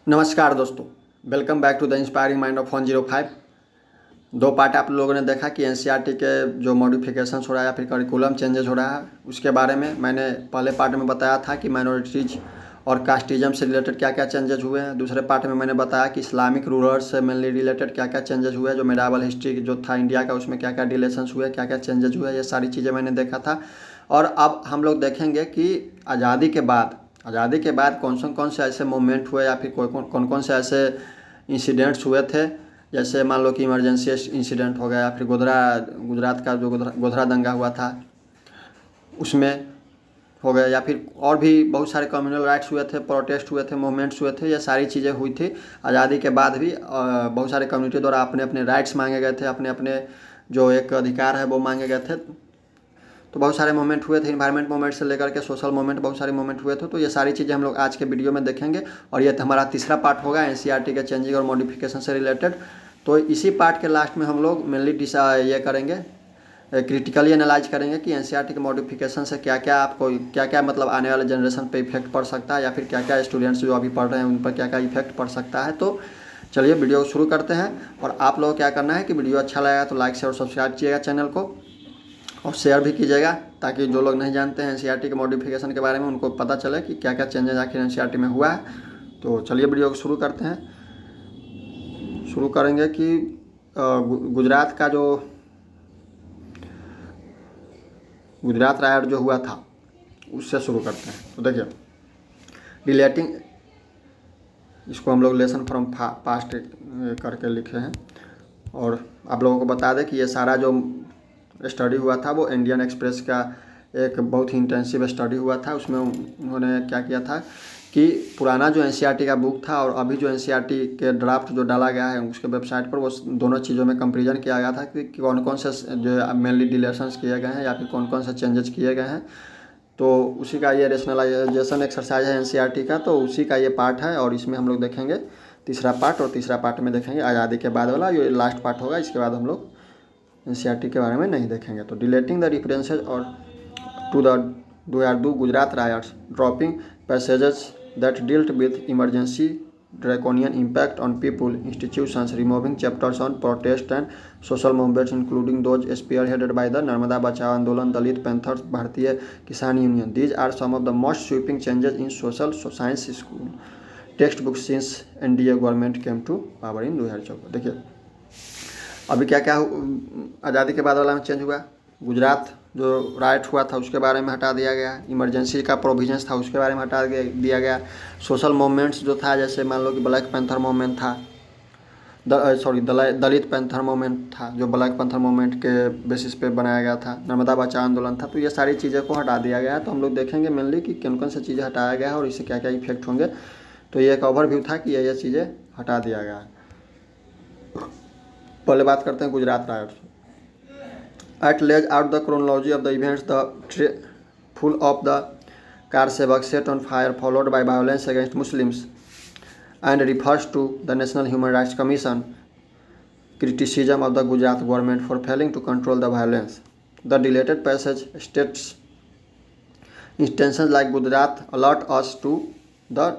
नमस्कार दोस्तों, welcome back to the inspiring mind of 105। दो पार्ट आप लोगों ने देखा कि एनसीईआरटी के जो मॉडिफिकेशंस हो रहा है या फिर करिकुलम चेंजेस हो रहा है उसके बारे में मैंने पहले पार्ट में बताया था कि माइनॉरिटीज़ और कास्टिज्म से रिलेटेड क्या क्या चेंजेस हुए हैं। दूसरे पार्ट में मैंने बताया कि इस्लामिक रूलर्स से मेनली रिलेटेड क्या क्या चेंजेस हुए, जो मेडावल हिस्ट्री जो था इंडिया का उसमें क्या क्या डिलेशंस हुए, क्या क्या चेंजेस हुए, ये सारी चीज़ें मैंने देखा था। और अब हम लोग देखेंगे कि आज़ादी के बाद कौन से ऐसे मूवमेंट हुए या फिर कौन कौन से ऐसे इंसिडेंट्स हुए थे। जैसे मान लो कि इमरजेंसी इंसिडेंट हो गया या फिर गुजरात का जो गोधरा दंगा हुआ था उसमें हो गया, या फिर और भी बहुत सारे कम्युनल राइट्स हुए थे, प्रोटेस्ट हुए थे, मूवमेंट्स हुए थे। ये सारी चीज़ें हुई थी आज़ादी के बाद भी। बहुत सारे कम्युनिटी द्वारा अपने अपने राइट्स मांगे गए थे, अपने अपने जो एक अधिकार है वो मांगे गए थे। तो बहुत सारे मोमेंट हुए थे, इन्वायरमेंट मूवमेंट से लेकर के सोशल मूवमेंट, बहुत सारे मूवमेंट हुए थे। तो ये सारी चीज़ें हम लोग आज के वीडियो में देखेंगे और ये हमारा तीसरा पार्ट होगा एनसीईआरटी के चेंजिंग और मॉडिफिकेशन से रिलेटेड। तो इसी पार्ट के लास्ट में हम लोग मेनली ये करेंगे, क्रिटिकली एनालाइज करेंगे कि एनसीईआरटी के मॉडिफिकेशन से क्या क्या आपको क्या क्या मतलब आने वाले जनरेशन पे इफेक्ट पड़ सकता है, या फिर क्या क्या स्टूडेंट्स जो अभी पढ़ रहे हैं उन पर क्या क्या इफेक्ट पड़ सकता है। तो चलिए वीडियो को शुरू करते हैं। और आप लोगों को क्या करना है कि वीडियो अच्छा लगेगा तो लाइक शेयर और सब्सक्राइब कीजिएगा चैनल को, और शेयर भी कीजिएगा ताकि जो लोग नहीं जानते हैं एनसीईआरटी के मॉडिफिकेशन के बारे में उनको पता चले कि क्या क्या चेंजेस आखिर एनसीईआरटी में हुआ है। तो चलिए वीडियो को शुरू करते हैं। शुरू करेंगे कि गुजरात का जो गुजरात राइट जो हुआ था उससे शुरू करते हैं। तो देखिए, रिलेटिंग, इसको हम लोग लेसन फ्रॉम पास्ट करके लिखे हैं। और आप लोगों को बता दें कि ये सारा जो स्टडी हुआ था वो इंडियन एक्सप्रेस का एक बहुत ही इंटेंसिव स्टडी हुआ था। उसमें उन्होंने क्या किया था कि पुराना जो एनसीईआरटी का बुक था और अभी जो एनसीईआरटी के ड्राफ्ट जो डाला गया है उसके वेबसाइट पर, वो दोनों चीज़ों में कंपेरिजन किया गया था कि कौन कौन से जो मेनली डिलेशंस किए गए हैं या फिर कौन कौन से चेंजेस किए गए हैं। तो उसी का ये रेशनलाइजेशन एक्सरसाइज है एनसीईआरटी का, तो उसी का ये पार्ट है। और इसमें हम लोग देखेंगे तीसरा पार्ट, और तीसरा पार्ट में देखेंगे आज़ादी के बाद वाला, ये लास्ट पार्ट होगा। इसके बाद हम लोग एनसीईआरटी के बारे में नहीं देखेंगे। तो डिलेटिंग द रेफरेंसेज और to the two Gujarat riots, dropping passages that dealt with emergency draconian impact on people, institutions, removing chapters on protest and social movements including those spearheaded by the Narmada Bachao Andolan, Dalit Panthers, Bharatiya Kisan Union. These are some of the most sweeping changes in social science school textbooks since NDA government came to power in 2014। देखिए अभी क्या क्या आज़ादी के बाद वाला में change हुआ। गुजरात जो राइट हुआ था उसके बारे में हटा दिया गया, इमरजेंसी का प्रोविजंस था उसके बारे में हटा दिया गया। सोशल मूवमेंट्स जो था, जैसे मान लो कि ब्लैक पैंथर मूवमेंट था, दलित पैंथर मूवमेंट था जो ब्लैक पैंथर मूवमेंट के बेसिस पे बनाया गया था, नर्मदा बचाओ आंदोलन था। तो ये सारी चीज़ें को हटा दिया गया है। तो हम लोग देखेंगे मेनली कि कौन कौन सी चीज़ें हटाया गया है और इससे क्या क्या इफेक्ट होंगे। तो ये एक ओवरव्यू था कि ये चीज़ें हटा दिया गया है। पहले बात करते हैं Gujarat rights. At lays out the chronology of the events, the full of the car sevak set on fire followed by violence against Muslims, and refers to the National Human Rights Commission criticism of the Gujarat government for failing to control the violence. The deleted passage states instances like Gujarat alert us to the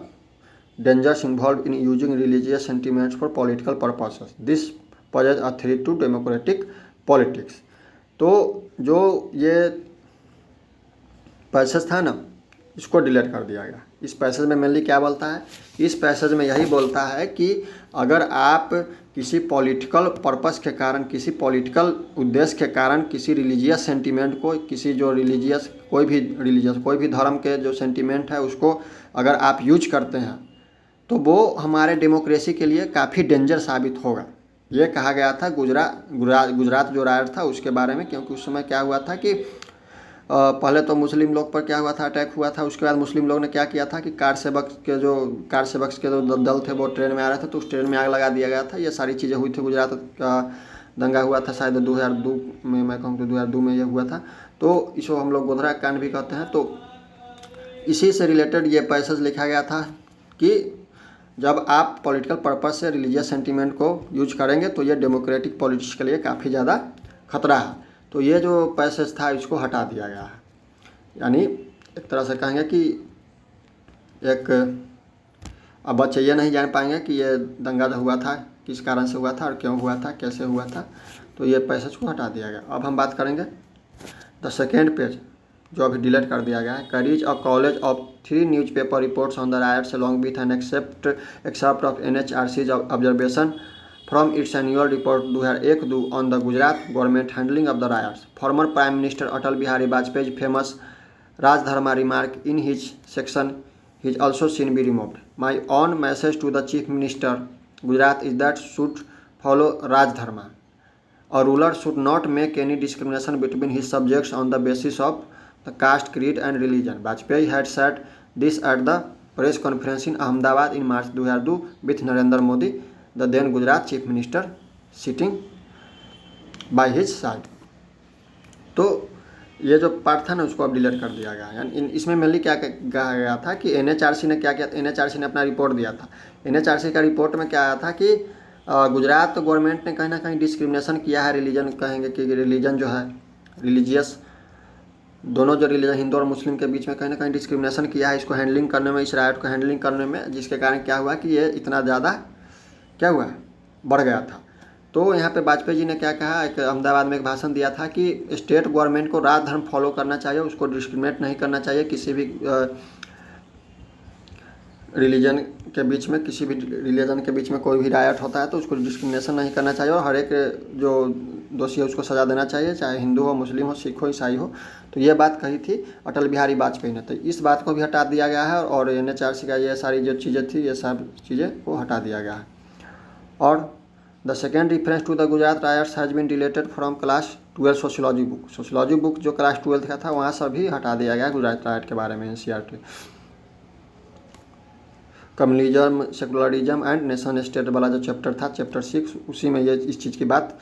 dangers involved in using religious sentiments for political purposes. This poses a threat to democratic politics. तो जो ये passage था ना, इसको delete कर दिया गया। इस पैसेज में मेनली क्या बोलता है, इस पैसेज में यही बोलता है कि अगर आप किसी पॉलिटिकल पर्पस के कारण, किसी पॉलिटिकल उद्देश्य के कारण किसी रिलीजियस सेंटिमेंट को, किसी जो कोई भी धर्म के जो सेंटिमेंट है उसको अगर आप यूज करते हैं तो वो हमारे डेमोक्रेसी के लिए काफ़ी डेंजर साबित होगा। ये कहा गया था गुजरात जो राइट था उसके बारे में। क्योंकि उस समय क्या हुआ था कि पहले तो मुस्लिम लोग पर क्या हुआ था, अटैक हुआ था। उसके बाद मुस्लिम लोग ने क्या किया था कि कार सेवक के जो दल थे वो ट्रेन में आ रहे थे तो उस ट्रेन में आग लगा दिया गया था। ये सारी चीज़ें हुई थी। गुजरात का दंगा हुआ था शायद 2002 में, मैं कहूँ तो 2002 में ये हुआ था। तो इसको हम लोग गोधरा कांड भी कहते हैं। तो इसी से रिलेटेड ये पैसेज लिखा गया था कि जब आप पॉलिटिकल पर्पस से रिलीजियस सेंटीमेंट को यूज करेंगे तो ये डेमोक्रेटिक पॉलिटिक्स के लिए काफ़ी ज़्यादा खतरा है। तो ये जो पैसेज था इसको हटा दिया गया है। यानी एक तरह से कहेंगे कि एक अब बच्चे ये नहीं जान पाएंगे कि ये दंगा जो हुआ था किस कारण से हुआ था और क्यों हुआ था, कैसे हुआ था, तो ये पैसेज को हटा दिया गया। अब हम बात करेंगे द सेकेंड पेज जो अभी डिलीट कर दिया गया है। Carries a collage of 3 newspaper reports on the riots along with an excerpt of NHRC's observation from its annual report 2001 on the Gujarat government handling of the riots. Former Prime Minister Atal Bihari Vajpayee's famous Raj Dharma remark in his section is also seen be removed. My own message to the Chief Minister Gujarat is that should follow Raj Dharma. A ruler should not make any discrimination between his subjects on the basis of the caste, creed and religion. Vajpayee had said this at the press conference in Ahmedabad in March 2002 with Narendra Modi, the then Gujarat Chief Minister, sitting by his side. तो ये जो part था ना उसको अब delete कर दिया गया। यानी इसमें मेनली क्या कहा गया था कि NHRC ने क्या किया, NHRC ने अपना रिपोर्ट दिया था। NHRC का रिपोर्ट में क्या आया था कि गुजरात गवर्नमेंट ने कहीं ना कहीं डिस्क्रिमिनेशन किया है रिलीजन, कहेंगे कि रिलीजन जो है रिलीजियस, दोनों जो रिलीजन हिंदू और मुस्लिम के बीच में कहीं ना कहीं डिस्क्रिमिनेशन किया है इसको हैंडलिंग करने में, इस राइट को हैंडलिंग करने में, जिसके कारण क्या हुआ कि ये इतना ज़्यादा क्या हुआ बढ़ गया था। तो यहाँ पे वाजपेयी जी ने क्या कहा, एक अहमदाबाद में एक भाषण दिया था कि स्टेट गवर्नमेंट को राज धर्म फॉलो करना चाहिए, उसको डिस्क्रिमिनेट नहीं करना चाहिए। किसी भी रिलीजन के बीच में, किसी भी रिलीजन के बीच में कोई भी रायट होता है तो उसको डिस्क्रिमिनेशन नहीं करना चाहिए और हर एक जो दोषी है उसको सज़ा देना चाहिए, चाहे हिंदू हो, मुस्लिम हो, सिख हो, ईसाई हो। तो ये बात कही थी अटल बिहारी वाजपेयी ने। तो इस बात को भी हटा दिया गया है और NHRC का ये सारी जो चीज़ें थी ये सब चीज़ें को हटा दिया गया है। और the second reference to the Gujarat riots has been deleted from class 12 sociology book. Sociology book जो क्लास 12 का था वहाँ सभी हटा दिया गया गुजरात रायट के बारे में। NCERT communism, secularism and nation state वाला जो चैप्टर था, चैप्टर 6, उसी में ये इस चीज़ की बात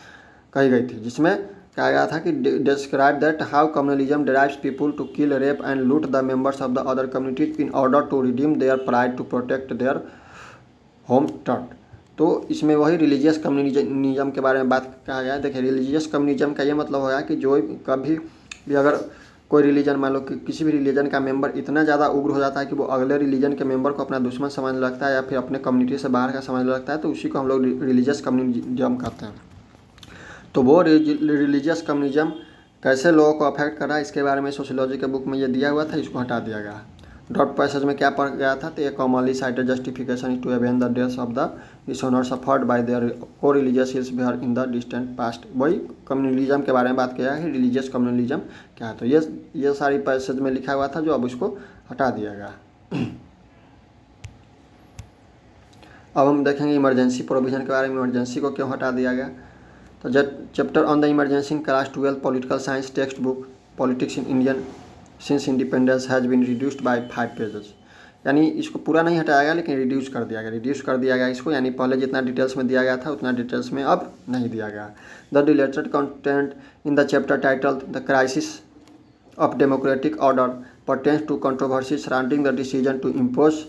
कही गई थी, जिसमें कहा गया था कि describe that how communalism drives people to kill, rape and loot the members of the other communities in order to redeem their pride to protect their home turn. तो इसमें वही रिलीजियस कम्युनिज्म के बारे में बात कहा गया है। देखिए रिलीजियस कम्युनिज्म का ये मतलब होगा कि जो कभी भी अगर कोई रिलीजन, मान लो कि किसी भी रिलीजन का मेंबर इतना ज़्यादा उग्र हो जाता है कि वो अगले रिलीजन के मेंबर को अपना दुश्मन समझने लगता है या फिर अपने कम्युनिटी से बाहर का समझने लगता है, तो उसी को हम लोग रिलीजियस कम्युनिज्म कहते हैं। तो वो रिलीजियस कम्युनिज्म कैसे लोगों को अफेक्ट कर रहा है इसके बारे में सोशियोलॉजी के बुक में ये दिया हुआ था, इसको हटा दिया गया। ड्रॉप पैसेज में क्या पढ़ गया था, तो ये commonly cited justification to avenge the deaths of the dishonour suffered by their को रिलीजियस हिल्स बिहार इन द डिस्टेंट पास्ट। वही कम्युनलिज्म के बारे में बात किया है कि रिलीजियस कम्युनलिज्म क्या है। तो ये सारी पैसेज में लिखा हुआ था जो अब उसको हटा दिया गया। अब हम देखेंगे इमरजेंसी प्रोविज़न के बारे में, इमरजेंसी को क्यों हटा दिया गया। तो chapter on the emergency in class 12 political science text book politics in Indian since independence has been reduced by 5 pages. यानी इसको पूरा नहीं हटाया गया लेकिन रिड्यूस कर दिया गया इसको, यानी पहले जितना डिटेल्स में दिया गया था उतना डिटेल्स में अब नहीं दिया गया। The deleted content in the chapter title the crisis of democratic order pertains to controversy surrounding the decision to impose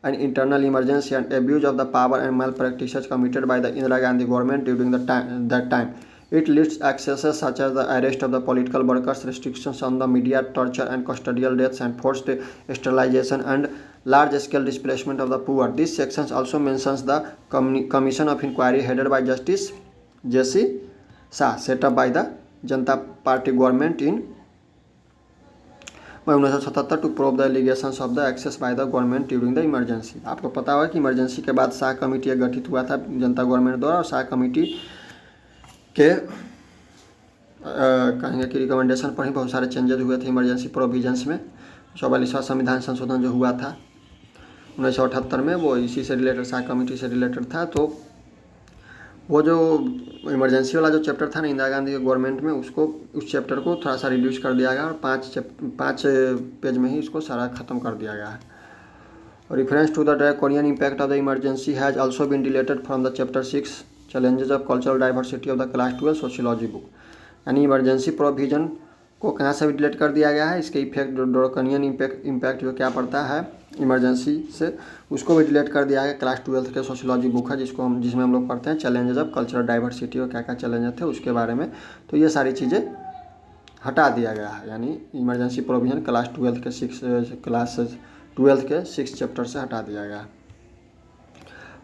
an internal emergency and abuse of the power and malpractices committed by the Indira Gandhi government during that time. It lists excesses such as the arrest of the political workers, restrictions on the media, torture and custodial deaths, and forced sterilization and large-scale displacement of the poor. This section also mentions the commission of inquiry headed by Justice J.C. Shah, set up by the Janata Party government in 1977 to prove the allegations of the excess by the government during the emergency. आपको पता होगा कि emergency के बाद Shah committee गठित हुआ था जनता government द्वारा, और शाह कमेटी के कहेंगे कि रिकमेंडेशन पर ही बहुत सारे चेंजेस हुए थे इमरजेंसी प्रोविजंस में। 44वां संविधान संशोधन जो हुआ था 1978 में, वो इसी से रिलेटेड, शाह कमेटी से रिलेटेड था। तो वो जो इमरजेंसी वाला जो चैप्टर था ना इंदिरा गांधी के गवर्नमेंट में, उसको उस चैप्टर को थोड़ा सा रिड्यूस कर दिया गया और 5 पेज में ही इसको सारा ख़त्म कर दिया गया है। Reference to the draconian impact of the emergency has also been deleted from the chapter 6 challenges of cultural diversity of the class 12 sociology book. यानी इमरजेंसी प्रोविजन को कहाँ से भी डिलीट कर दिया गया है, इसके इफेक्ट ड्रैकोनियन इम्पैक्ट जो क्या पड़ता है इमरजेंसी से, उसको भी डिलीट कर दिया गया। क्लास 12 के सोशियोलॉजी बुक है जिसमें हम लोग पढ़ते हैं चैलेंजेस ऑफ कल्चरल डाइवर्सिटी और क्या क्या चैलेंजेस थे उसके बारे में। तो ये सारी चीज़ें हटा दिया गया है, यानी इमरजेंसी प्रोविजन क्लास 12 के 6 चैप्टर से हटा दिया गया।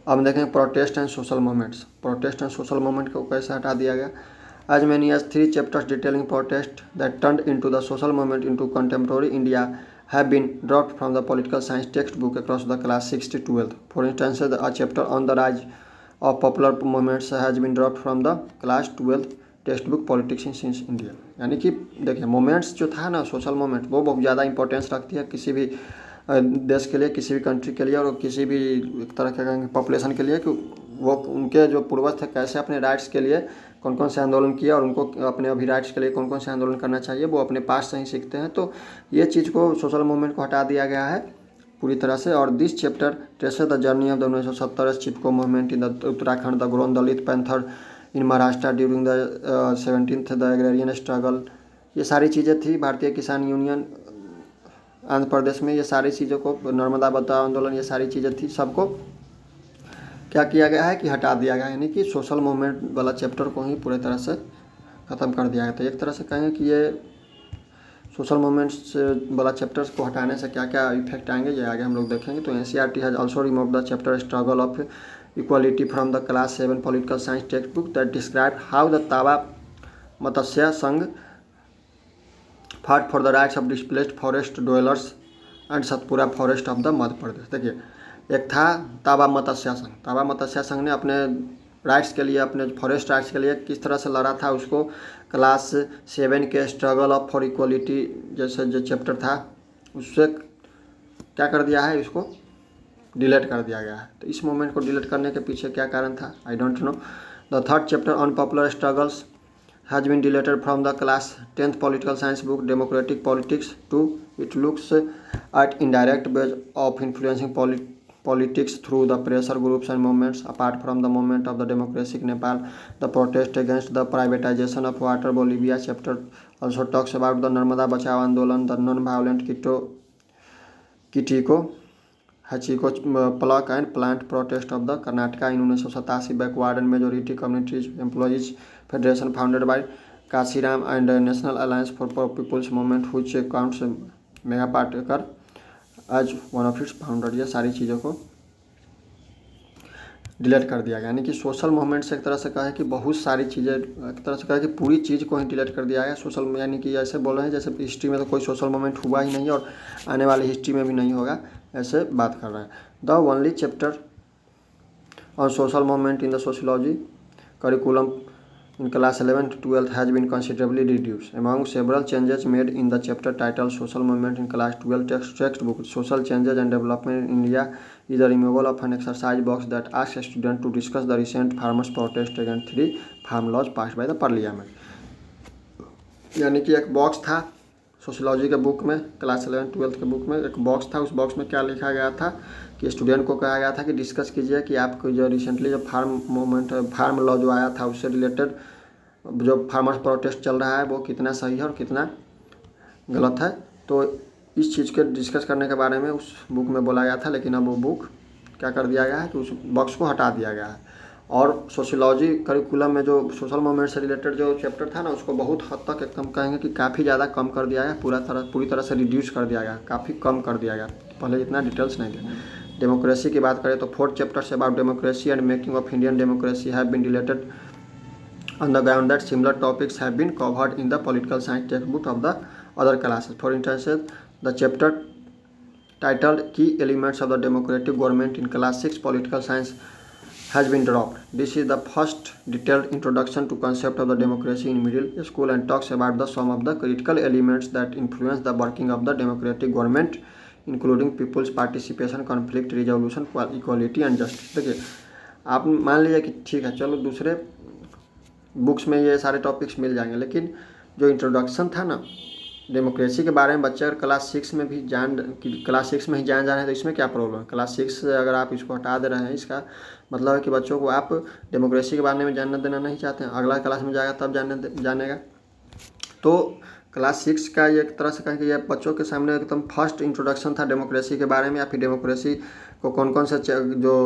अब हम देखेंगे protest and social movements. Protest and social movement को कैसे हटा दिया गया। As many as 3 chapters detailing protest that turned into the social movement into contemporary India have been dropped from the political science textbook across the class 6 to 12th. For instance, a chapter on the rise of popular movements has been dropped from the class 12th text book politics in since India. यानी कि देखिए moments जो था ना, social moment, वो बहुत ज़्यादा importance रखती है किसी भी देश के लिए, किसी भी कंट्री के लिए और किसी भी तरह के पॉपुलेशन के लिए, कि वो उनके जो पूर्वज थे कैसे अपने राइट्स के लिए कौन कौन से आंदोलन किया और उनको अपने अभी राइट्स के लिए कौन कौन से आंदोलन करना चाहिए, वो अपने पास से ही सीखते हैं। तो ये चीज़ को, सोशल मूवमेंट को हटा दिया गया है पूरी तरह से। और this chapter traces the journey of the 1970 Chipko movement in the Uttarakhand, the grown Dalit panther in Maharashtra during the 17th the agrarian struggle. ये सारी चीज़ें थी। भारतीय किसान यूनियन आंध्र प्रदेश में, ये सारी चीज़ों को, नर्मदा बचाओ आंदोलन, ये सारी चीज़ें थी, सबको क्या किया गया है कि हटा दिया गया है। यानी कि सोशल मूवमेंट वाला चैप्टर को ही पूरे तरह से ख़त्म कर दिया गया। तो एक तरह से कहें कि ये सोशल मूवमेंट्स वाला चैप्टर्स को हटाने से क्या क्या इफेक्ट आएंगे, ये आगे हम लोग देखेंगे। तो NCERT has also remove the chapter struggle of equality from the class 7 political science text book that describe how the Tawa Matsya Sangh fought for the rights of displaced forest dwellers and Satpura forest of the Madhya Pradesh. देखिए, एक था तावा मत्स्य संघ। तावा मत्स्य संघ ने अपने rights के लिए, अपने फॉरेस्ट राइट्स के लिए किस तरह से लड़ा था, उसको क्लास 7 के स्ट्रगल ऑफ फॉर इक्वलिटी जैसे जो चैप्टर था उससे क्या कर दिया है, इसको डिलीट कर दिया गया है। तो इस मूवमेंट को डिलीट करने के पीछे क्या कारण था, I don't know. The 3rd chapter on popular struggles has been deleted from the class 10th political science book Democratic Politics 2. It looks at indirect ways of influencing politics through the pressure groups and movements. Apart from the movement of the democracy in Nepal, the protest against the privatization of water, Bolivia chapter also talks about the Narmada Bachao Andolan, the non-violent Kitiko Hachiko plug and plant protest of the Karnataka in 1987 backward and majority communities employees Federation founded by Kashiram and National Alliance for People's Movement which counts mega Patekar as one of its founder। ये सारी चीज़ों को delete कर दिया गया। यानी कि social movement से एक तरह से कहे कि बहुत सारी चीज़ें, एक तरह से कहे कि पूरी चीज़ को ही डिलीट कर दिया गया सोशल में। यानी कि ऐसे बोल रहे हैं जैसे हिस्ट्री में तो कोई सोशल मूवमेंट हुआ ही नहीं और आने वाली हिस्ट्री में भी नहीं होगा, ऐसे बात कर रहे हैं। The only chapter on social movement in the sociology curriculum in class 11 to 12th has been considerably reduced. Among several changes made in the chapter titled Social Movement in class 12 textbook, Social Changes and Development in India is the removal of an exercise box that asks students to discuss the recent farmers' protest against 3 farm laws passed by the parliament। यानी कि एक box था sociology के book में, class 11 12th के book में एक box था। उस बॉक्स में क्या लिखा गया था कि स्टूडेंट को कहा गया था कि डिस्कस कीजिए कि आपको जो रिसेंटली जो फार्म मूवमेंट, फार्म लॉ जो आया था उससे रिलेटेड जो फार्मर्स प्रोटेस्ट चल रहा है वो कितना सही है और कितना गलत है। तो इस चीज़ के डिस्कस करने के बारे में उस बुक में बोला गया था, लेकिन अब वो बुक क्या कर दिया गया है कि उस बॉक्स को हटा दिया गया है। और सोशियोलॉजी करिकुलम में जो सोशल मूवमेंट से रिलेटेड जो चैप्टर था ना, उसको बहुत हद तक एकदम कहेंगे कि काफ़ी ज़्यादा कम कर दिया गया, पूरी तरह से रिड्यूस कर दिया गया, काफ़ी कम कर दिया गया, पहले इतना डिटेल्स नहीं थे। डेमोक्रेसी की बात करें तो 4 chapters about democracy and making of Indian democracy have been deleted on the ground that similar topics have been covered in the political science textbook of the other classes. For instance, the chapter titled Key Elements of the Democratic Government in Class 6 Political Science has been dropped. This is the first detailed introduction to concept of the democracy in middle school and talks about the some of the critical elements that influence the working of the democratic government, including people's participation, conflict resolution, equality and justice। देखिए, आप मान लीजिए कि ठीक है, चलो दूसरे books में ये सारे टॉपिक्स मिल जाएंगे, लेकिन जो इंट्रोडक्शन था ना डेमोक्रेसी के बारे में, बच्चे अगर क्लास 6 में भी क्लास 6 में ही जान जा रहे हैं तो इसमें क्या प्रॉब्लम है। क्लास 6 से अगर आप इसको हटा दे रहे हैं, इसका मतलब है कि बच्चों को आप डेमोक्रेसी के बारे में जानना देना नहीं चाहते हैं, अगला क्लास में जाएगा तब जानेगा। तो क्लास 6 का ये एक तरह से कहें कि ये बच्चों के सामने एकदम फर्स्ट इंट्रोडक्शन था डेमोक्रेसी के बारे में, या फिर डेमोक्रेसी को कौन कौन से जो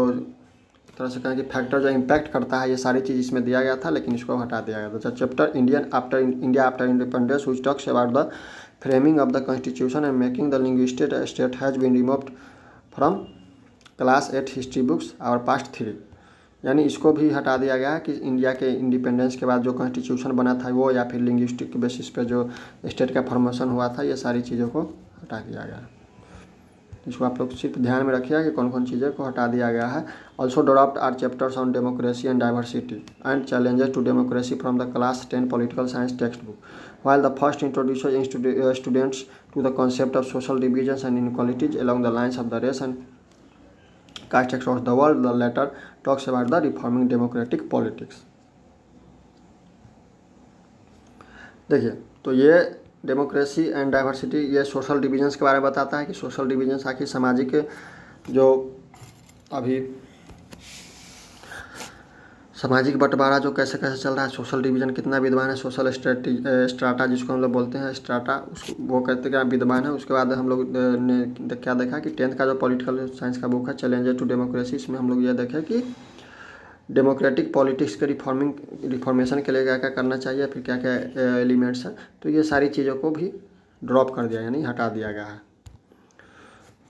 तरह से कहें कि फैक्टर जो इम्पैक्ट करता है, ये सारी चीज़ इसमें दिया गया था, लेकिन इसको हटा दिया गया था। Chapter India after independence which talks about the framing of the constitution and making the linguistic state has been removed from class 8 history books our past 3, यानी इसको भी हटा दिया गया है कि इंडिया के इंडिपेंडेंस के बाद जो कॉन्स्टिट्यूशन बना था वो, या फिर लिंग्विस्टिक बेसिस पे जो स्टेट का फॉर्मेशन हुआ था, ये सारी चीज़ों को हटा दिया गया है। इसको आप लोग सिर्फ ध्यान में रखिएगा कि कौन कौन चीज़ें को हटा दिया गया है। Also dropped are chapters on democracy and diversity and challenges to democracy from the class 10 political science text book, while the first introduces students to the concept of social divisions and inequalities along the lines of the race and caste across the world, the latter talks about the reforming democratic politics। देखिए, तो ये democracy and diversity ये social divisions के बारे में बताता है कि सोशल डिविजन्स आखिर सामाजिक जो अभी सामाजिक बंटवारा जो कैसे कैसे चल रहा है, सोशल डिवीजन कितना विद्यमान है, सोशल स्ट्राटा जिसको हम लोग बोलते हैं स्ट्राटा, उसको वो कहते क्या विद्यमान है। उसके बाद हम लोग ने क्या देखा कि 10th का जो पॉलिटिकल साइंस का बुक है चैलेंजर टू डेमोक्रेसी, इसमें हम लोग ये देखें कि डेमोक्रेटिक पॉलिटिक्स के रिफॉर्मेशन के लिए क्या क्या करना चाहिए, फिर क्या क्या एलिमेंट्स हैं, तो ये सारी चीज़ों को भी ड्रॉप कर दिया यानी हटा दिया गया है।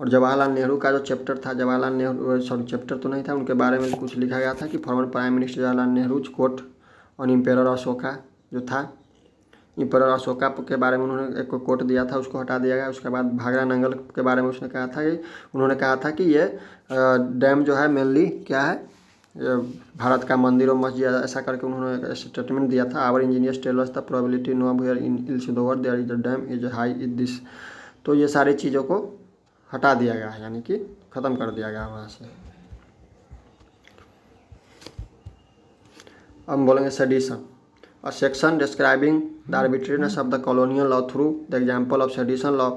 और जवाहरलाल नेहरू का जो चैप्टर था, जवाहरलाल नेहरू सॉरी चैप्टर तो नहीं था, उनके बारे में कुछ लिखा गया था कि former prime minister Jawaharlal Nehru quote on emperor Ashoka जो था, इम्पेरर अशोका के बारे में उन्होंने एक कोट दिया था, उसको हटा दिया गया। उसके बाद भाखड़ा नंगल के बारे में उसने कहा था कि उन्होंने कहा था कि ये डैम जो है मेनली क्या है, भारत का मंदिर और मस्जिद, ऐसा करके उन्होंने स्टेटमेंट दिया था। Our engineers tell us the probability no where in इल्सिदोवर there is the dam is high is this, तो ये सारी चीज़ों को हटा दिया गया है, यानी कि ख़त्म कर दिया गया वहाँ से। अब हम बोलेंगे sedition, a section describing the arbitrariness of the colonial law through the example of sedition law,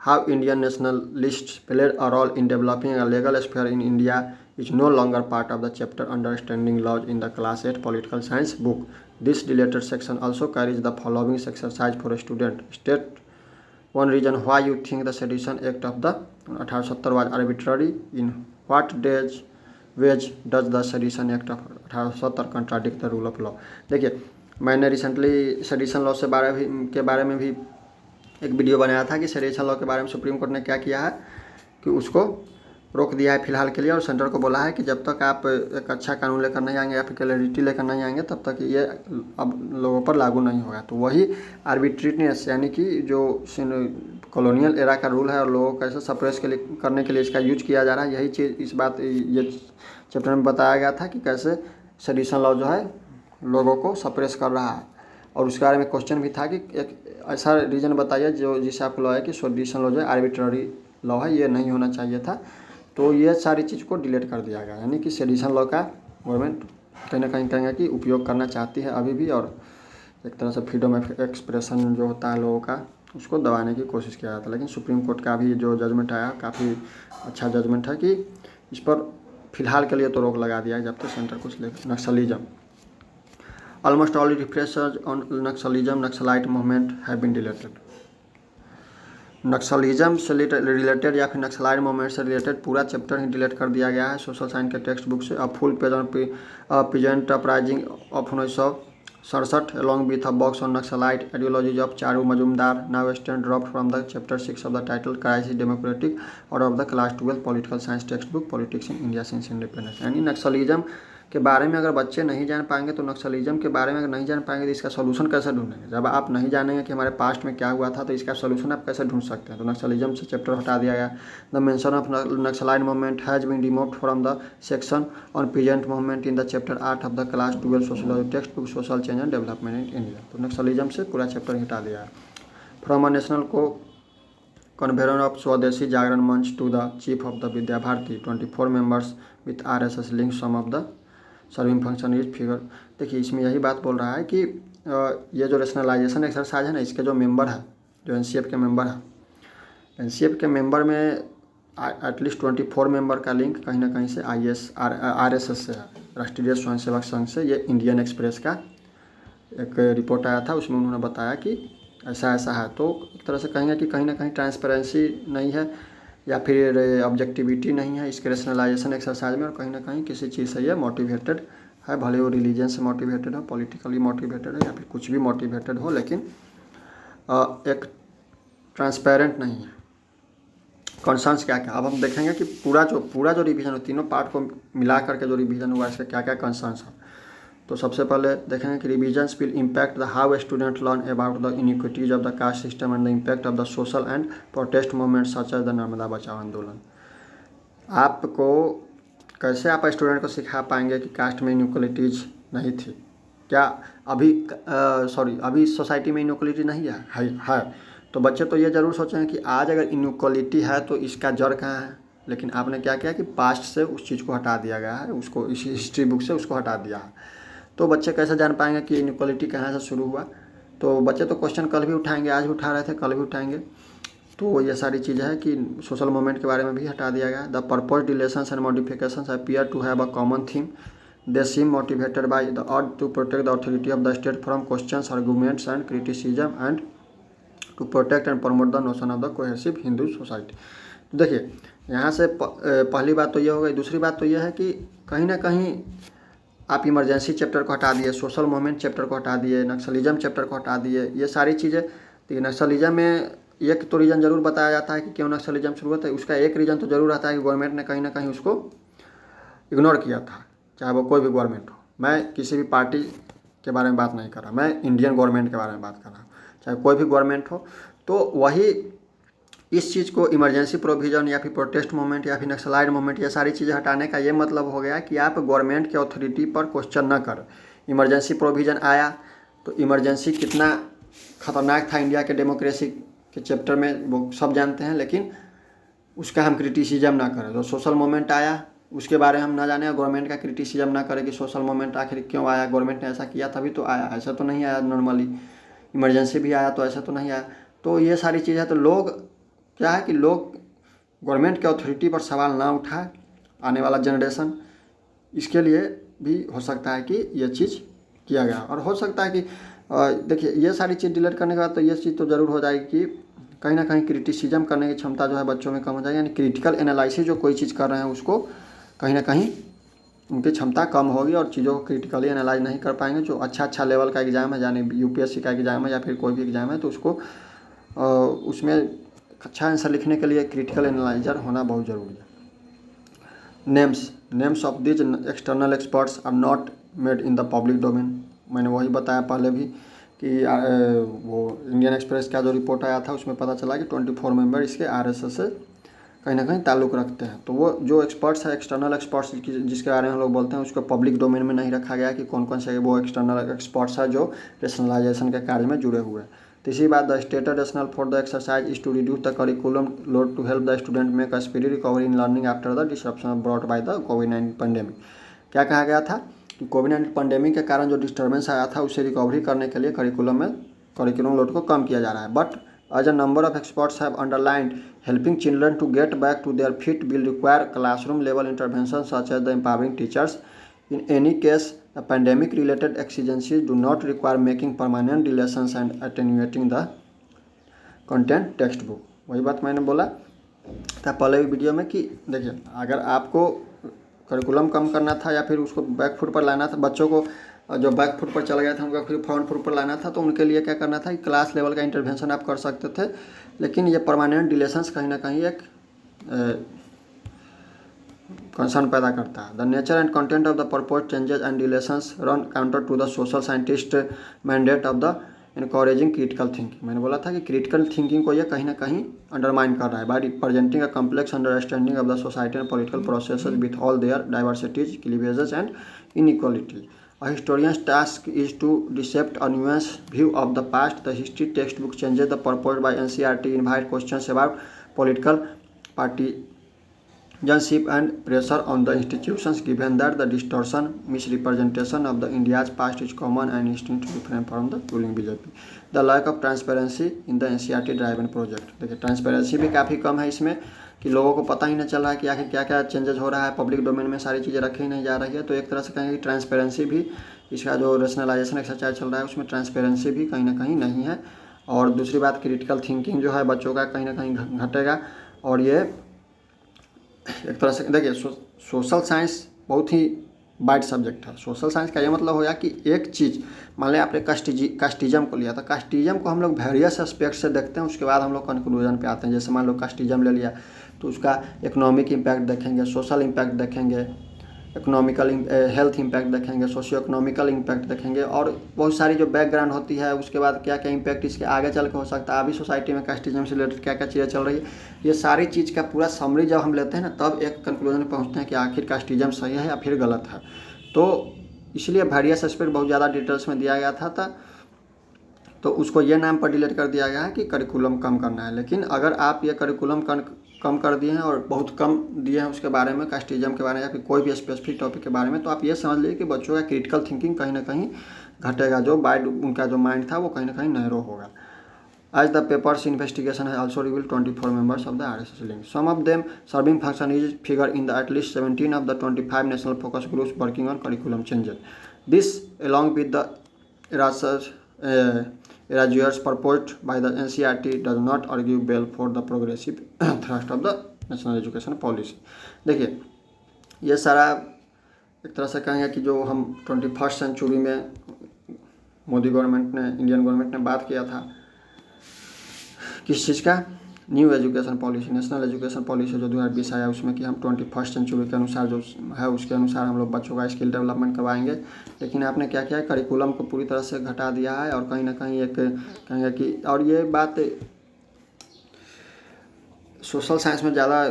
how Indian nationalists played a role in developing a legal sphere in India is no longer part of the chapter understanding laws in the class 8 political science book. This deleted section also carries the following exercise for a student. State one reason why you think the Sedition Act of the 1870 was arbitrary. In what ways does the Sedition Act of 1870 contradict the rule of law? देखिए, मैंने recently sedition law के बारे में भी एक video बनाया था कि सेडिशन लॉ के बारे में सुप्रीम कोर्ट ने क्या किया है कि उसको रोक दिया है फिलहाल के लिए, और सेंटर को बोला है कि जब तक आप एक अच्छा कानून लेकर नहीं आएंगे या फिर क्लैरिटी लेकर नहीं आएंगे तब तक ये अब लोगों पर लागू नहीं होगा। तो वही आर्बिट्रीनेस यानी कि जो कॉलोनियल एरा का रूल है और लोगों को ऐसे सप्रेस के लिए करने के लिए इसका यूज किया जा रहा है, यही चीज़ इस बात ये चैप्टर में बताया गया था कि कैसे सेडिशन लॉ जो है लोगों को सप्रेस कर रहा है। और उसके बारे में क्वेश्चन भी था कि एक ऐसा रीज़न बताइए जो जिससे आपको लॉ है कि सेडिशन लॉ जो है आर्बिट्ररी लॉ है, ये नहीं होना चाहिए था। तो ये सारी चीज़ को डिलीट कर दिया गया, यानी कि सेडिशन लॉ का गवर्नमेंट कहीं ना कहीं कहेंगे कि उपयोग करना चाहती है अभी भी, और एक तरह से फ्रीडम ऑफ एक्सप्रेशन जो होता है लोगों का उसको दबाने की कोशिश किया जाता है। लेकिन सुप्रीम कोर्ट का भी जो जजमेंट आया काफ़ी अच्छा जजमेंट है कि इस पर फिलहाल के लिए तो रोक लगा दिया है जब तक सेंटर कुछ ले। Naxalism, almost all refreshers on Naxalism Naxalite movement have been deleted. Naxalism से रिलेटेड या फिर नक्सलाइट मूवमेंट से रिलेटेड पूरा चैप्टर ही डिलीट कर दिया गया है सोशल साइंस के टेक्स्ट बुक से। अब full page on peasant uprising of 1967 along with a box on Naxalite ideologies of Charu Majumdar now stand dropped from the chapter 6 of the title Crisis Democratic out of the class 12 political science textbook Politics in India since Independence। यानी नक्सलिज्म के बारे में अगर बच्चे नहीं जान पाएंगे तो नक्सलिज्म के बारे में अगर नहीं जान पाएंगे तो इसका सोल्यूशन कैसे ढूंढेंगे। जब आप नहीं जानेंगे कि हमारे पास्ट में क्या हुआ था तो इसका सोल्यूशन आप कैसे ढूंढ सकते हैं। तो नक्सलिज्म से चैप्टर हटा दिया गया। The mention of Naxalite movement has been removed from the section on peasant movement in the chapter 8 of the class 12 sociology text book social change and development in India. तो Naxalism से पूरा chapter हटा दिया है। From a national co convener of Swadeshi Jagran Manch to the chief of the Vidya Bharati 24 members with RSS link some of the serving function is figure. देखिए, इसमें यही बात बोल रहा है कि ये जो रेशनलाइजेशन एक्सरसाइज है ना, इसके जो मेंबर है, जो NCF के मेंबर है, NCF के मेंबर में एटलीस्ट 24 मेंबर का लिंक कहीं ना कहीं से RSS से है, राष्ट्रीय स्वयंसेवक संघ से। ये इंडियन एक्सप्रेस का एक रिपोर्ट आया था, उसमें उन्होंने बताया कि ऐसा ऐसा है। तो एक तरह से कहेंगे कि कहीं ना कहीं ट्रांसपेरेंसी नहीं है या फिर ऑब्जेक्टिविटी नहीं है इसके रेशनलाइजेशन एक्सरसाइज में, और कहीं ना कहीं किसी चीज़ से ये मोटिवेटेड है, भले वो रिलीजन से मोटिवेटेड हो, पॉलिटिकली मोटिवेटेड है या फिर कुछ भी मोटिवेटेड हो, लेकिन एक ट्रांसपेरेंट नहीं है। कंसर्न्स क्या क्या। अब हम देखेंगे कि पूरा जो रिवीजन हो, तीनों पार्ट को मिला करके जो रिवीजन हुआ इसके क्या क्या कंसर्न्स हैं। तो सबसे पहले देखेंगे कि revisions will impact the how student learn about the inequities of the caste system and the impact of the social and protest movement such as the Narmada Bachao Andolan. आपको कैसे आप स्टूडेंट को सिखा पाएंगे कि कास्ट में इनइक्वलिटीज नहीं थी? क्या अभी सोसाइटी में इनइक्वलिटी नहीं है। तो बच्चे तो ये ज़रूर सोचेंगे कि आज अगर इनइक्वलिटी है तो इसका जड़ कहाँ है। लेकिन आपने क्या किया कि पास्ट से उस चीज़ को हटा दिया गया है, उसको इस हिस्ट्री बुक से उसको हटा दिया है। तो बच्चे कैसे जान पाएंगे कि इनइक्वलिटी कहाँ से शुरू हुआ? तो बच्चे तो क्वेश्चन कल भी उठाएंगे, आज भी उठा रहे थे, कल भी उठाएंगे। तो ये सारी चीज़ है कि सोशल मूवमेंट के बारे में भी हटा दिया गया। The purpose deletions and modifications appear to have a common theme. They seem motivated by the urge to protect the authority of the state from questions, arguments and criticism and to protect and promote the notion of the cohesive Hindu society. देखिए यहाँ से पहली बात तो ये हो गई। दूसरी बात तो ये है कि कहीं ना कहीं आप इमरजेंसी चैप्टर को हटा दिए, सोशल मूवमेंट चैप्टर को हटा दिए, नक्सलिज्म चैप्टर को हटा दिए, ये सारी चीज़ें। तो नक्सलिज्म में एक तो रीज़न ज़रूर बताया जाता है कि क्यों नक्सलिज्म शुरू होता है। उसका एक रीज़न तो ज़रूर आता है कि गवर्नमेंट ने कहीं ना कहीं उसको इग्नोर किया था, चाहे वो कोई भी गवर्नमेंट हो। मैं किसी भी पार्टी के बारे में बात नहीं कर रहा, मैं इंडियन गवर्नमेंट के बारे में बात कर रहा हूँ, चाहे कोई भी गवर्नमेंट हो। तो वही इस चीज़ को इमरजेंसी प्रोविज़न या फिर प्रोटेस्ट मूवमेंट या फिर नक्सलाइट मूवमेंट, ये सारी चीज़ें हटाने का ये मतलब हो गया कि आप गवर्नमेंट के अथॉरिटी पर क्वेश्चन न करें। इमरजेंसी प्रोविज़न आया तो इमरजेंसी कितना खतरनाक था इंडिया के डेमोक्रेसी के चैप्टर में वो सब जानते हैं, लेकिन उसका हम क्रिटिसिज्म ना करें। तो सोशल मूवमेंट आया, उसके बारे में हम ना जाने, गवर्नमेंट का क्रिटिसिज्म ना करें कि सोशल मूवमेंट आखिर क्यों आया, गवर्नमेंट ने ऐसा किया तभी तो आया, ऐसा तो नहीं आया नॉर्मली। इमरजेंसी भी आया तो ऐसा तो नहीं आया। तो ये सारी चीज़ें, तो लोग क्या है कि लोग गवर्नमेंट के अथॉरिटी पर सवाल ना उठाए, आने वाला जनरेशन, इसके लिए भी हो सकता है कि ये चीज़ किया गया। और हो सकता है कि देखिए ये सारी चीज़ डिलीट करने के बाद तो ये चीज़ तो ज़रूर हो जाएगी कि कहीं ना कहीं क्रिटिसिज्म करने की क्षमता जो है बच्चों में कम हो जाएगी। यानी क्रिटिकल एनालिसिस जो कोई चीज़ कर रहे हैं उसको कहीं ना कहीं उनकी क्षमता कम होगी और चीज़ों को क्रिटिकली एनालाइज नहीं कर पाएंगे। जो अच्छा लेवल का एग्ज़ाम है, यानी यूपीएससी का एग्ज़ाम है या फिर कोई भी एग्ज़ाम है, तो उसको उसमें अच्छा आंसर लिखने के लिए क्रिटिकल एनालाइजर होना बहुत ज़रूरी है। Names of these external experts are not made in the public domain. मैंने वही बताया पहले भी कि वो इंडियन एक्सप्रेस का जो रिपोर्ट आया था उसमें पता चला कि 24 मेंबर इसके आरएसएस से कहीं ना कहीं ताल्लुक़ रखते हैं। तो वो जो एक्सपर्ट्स है, एक्सटर्नल एक्सपर्ट्स जिसके बारे में हम लोग बोलते हैं, उसको पब्लिक डोमेन में नहीं रखा गया कि कौन कौन से वो एक्सटर्नल एक्सपर्ट्स है जो रेशनलाइजेशन के कार्य में जुड़े हुए हैं। तीसरी बात, the stated rationale for the exercise is to reduce the curriculum load to help the student make a speedy recovery in learning after the disruption brought by the कोविड-19 पेंडेमिक। क्या कहा गया था कि कोविड-19 पेंडेमिक के कारण जो डिस्टर्बेंस आया था उससे रिकवरी करने के लिए करिकुलम लोड को कम किया जा रहा है। But as a number of experts have underlined, helping children to get back to their feet will require classroom level interventions such as the empowering teachers. In any case, the pandemic related exigencies do not require making permanent deletions and attenuating the content textbook। वही बात मैंने बोला था पहले भी video में कि देखिए अगर आपको करिकुलम कम करना था या फिर उसको बैक फुट पर लाना था, बच्चों को जो बैक फुट पर चला गया था उनका फिर फ्रंट फुट पर लाना था, तो उनके लिए क्या करना था कि क्लास लेवल का इंटरवेंशन आप कर सकते थे। लेकिन ये परमानेंट डिलेशंस कहीं ना कहीं एक कंसर्न पैदा करता है। The nature and content of the proposed changes and deletions run counter to the social scientist mandate of the encouraging critical thinking. मैंने बोला था कि क्रिटिकल थिंकिंग को ये कहीं ना कहीं अंडरमाइन कर रहा है by representing a complex understanding of the society and political processes with all their diversities, cleavages and inequalities. A historian's task is to dissect a nuanced view of the past. The history textbook changes the purpose by NCERT invite questions about political partisanship and pressure on the institutions, given that the distortion, misrepresentation of the India's past is common and instinct different from the ruling BJP. The lack of transparency in the NCERT driven project। देखिए transparency भी काफ़ी कम है इसमें कि लोगों को पता ही नहीं चल रहा है कि आखिर क्या क्या चेंजेस हो रहा है, पब्लिक डोमेन में सारी चीज़ें रखी ही नहीं जा रही है। तो एक तरह से कहेंगे ट्रांसपेरेंसी भी, इसका जो रेशनलाइजेशन एक्सरसाइज चल रहा है उसमें ट्रांसपेरेंसी भी कहीं ना कहीं नहीं है। और दूसरी बात, क्रिटिकल थिंकिंग जो है बच्चों का कहीं ना कहीं घटेगा। और ये एक तरह से देखिए सोशल साइंस बहुत ही वाइड सब्जेक्ट है। सोशल साइंस का ये मतलब हो गया कि एक चीज़, मान लिया आपने कास्टिज्म को लिया, तो कास्टिज्म को हम लोग वेरियस एस्पेक्ट से देखते हैं, उसके बाद हम लोग कंक्लूजन पे आते हैं। जैसे मान लो कास्टिज्म ले लिया तो उसका इकोनॉमिक इम्पैक्ट देखेंगे, सोशल इम्पैक्ट देखेंगे, इकोनॉमिकल हेल्थ इम्पैक्ट देखेंगे, सोशियो इकोनॉमिकल इम्पैक्ट देखेंगे और बहुत सारी जो बैकग्राउंड होती है उसके बाद क्या क्या इम्पैक्ट इसके आगे चल के हो सकता है, अभी सोसाइटी में कास्टिज्म से रिलेटेड क्या क्या चीज़ें चल रही है, ये सारी चीज़ का पूरा समरी जब हम लेते हैं ना तब एक कंक्लूजन में पहुँचते हैं कि आखिर कास्टिज्म सही है या फिर गलत है। तो इसलिए वेरियस एस्पेक्ट बहुत ज़्यादा डिटेल्स में दिया गया था तो उसको ये नाम पर डिलीट कर दिया गया है कि करिकुलम कम करना है। लेकिन अगर आप ये करिकुलम कम कर दिए हैं और बहुत कम दिए हैं उसके बारे में, कास्टिज्म के बारे में या फिर कोई भी स्पेसिफिक टॉपिक के बारे में, तो आप ये समझ लीजिए कि बच्चों का क्रिटिकल थिंकिंग कहीं ना कहीं घटेगा, जो वाइड उनका जो माइंड था वो कहीं ना कहीं नैरो होगा। As the paper's investigation has also revealed 24 members of the RSS link. Some of them serving function is figured in the at least 17 of the 25 national focus groups working on curriculum changes. This, along with the erasures proposed by the NCERT, does not argue well for the progressive thrust of the national education policy. देखिए ये सारा एक तरह से कहेंगे कि जो हम 21st सेंचुरी में मोदी गवर्नमेंट ने, इंडियन गवर्नमेंट ने बात किया था किस चीज़ का, new education policy, national education policy जो 2020 आया उसमें कि हम 21st सेंचुरी के अनुसार जो है उसके अनुसार हम लोग बच्चों का स्किल डेवलपमेंट करवाएंगे। लेकिन आपने क्या किया है, करिकुलम को पूरी तरह से घटा दिया है और कहीं ना कहीं एक कहेंगे कि, और ये बात सोशल साइंस में ज़्यादा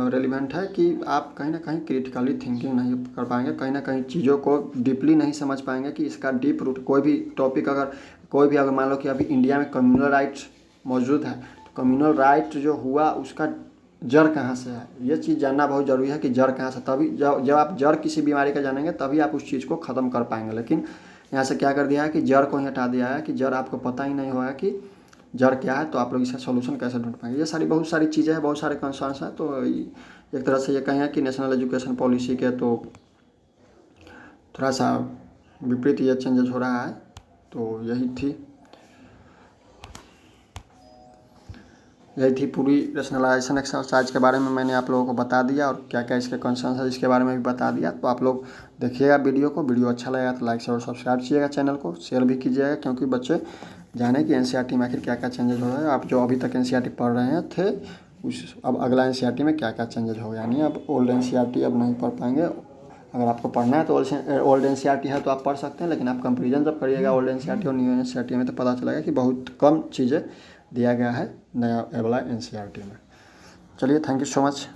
रेलिवेंट है कि आप कहीं ना कहीं क्रिटिकली थिंकिंग नहीं कर पाएंगे, कहीं ना कहीं चीज़ों को डीपली नहीं समझ पाएंगे कि इसका डीप रूट, कोई भी टॉपिक अगर मान लो कि अभी इंडिया में कम्युनल राइट्स मौजूद है तो कम्युनल राइट जो हुआ उसका जड़ कहाँ से है, ये चीज़ जानना बहुत ज़रूरी है कि जड़ कहाँ से, तभी जब आप जड़ किसी बीमारी का जानेंगे तभी आप उस चीज़ को ख़त्म कर पाएंगे। लेकिन यहाँ से क्या कर दिया है कि जड़ को ही हटा दिया है कि जड़ आपको पता ही नहीं होगा कि जड़ क्या है, तो आप लोग इसका सोल्यूशन कैसे ढूंढ पाएंगे। ये सारी बहुत सारी चीज़ें हैं, बहुत सारे कंसर्न्स हैं। तो एक तरह से ये कहें कि नेशनल एजुकेशन पॉलिसी के तो थोड़ा सा विपरीत ये चेंजेस हो रहा है। तो यही थी पूरी रैशनलाइजेशन एक्सरसाइज के बारे में मैंने आप लोगों को बता दिया और क्या क्या इसके कंसर्न्स है इसके बारे में भी बता दिया। तो आप लोग देखिएगा वीडियो अच्छा लगेगा तो लाइक और सब्सक्राइब कीजिएगा, चैनल को शेयर भी कीजिएगा, क्योंकि बच्चे जाने कि एनसीईआरटी में आखिर क्या क्या चेंजेस हो रहा है। आप जो अभी तक एनसीईआरटी पढ़ रहे थे उस अब अगला एनसीईआरटी में क्या क्या चेंजेस हो, यानी अब ओल्ड एनसीईआरटी अब नहीं पढ़ पाएंगे। अगर आपको पढ़ना है तो ओल्ड एनसीईआरटी है तो आप पढ़ सकते हैं, लेकिन आप कंपेरिजन जब करिएगा ओल्ड एनसीईआरटी और न्यू एनसीईआरटी में तो पता चलेगा कि बहुत कम चीज़ें दिया गया है नया वाला एनसीईआरटी में। चलिए, थैंक यू सो मच।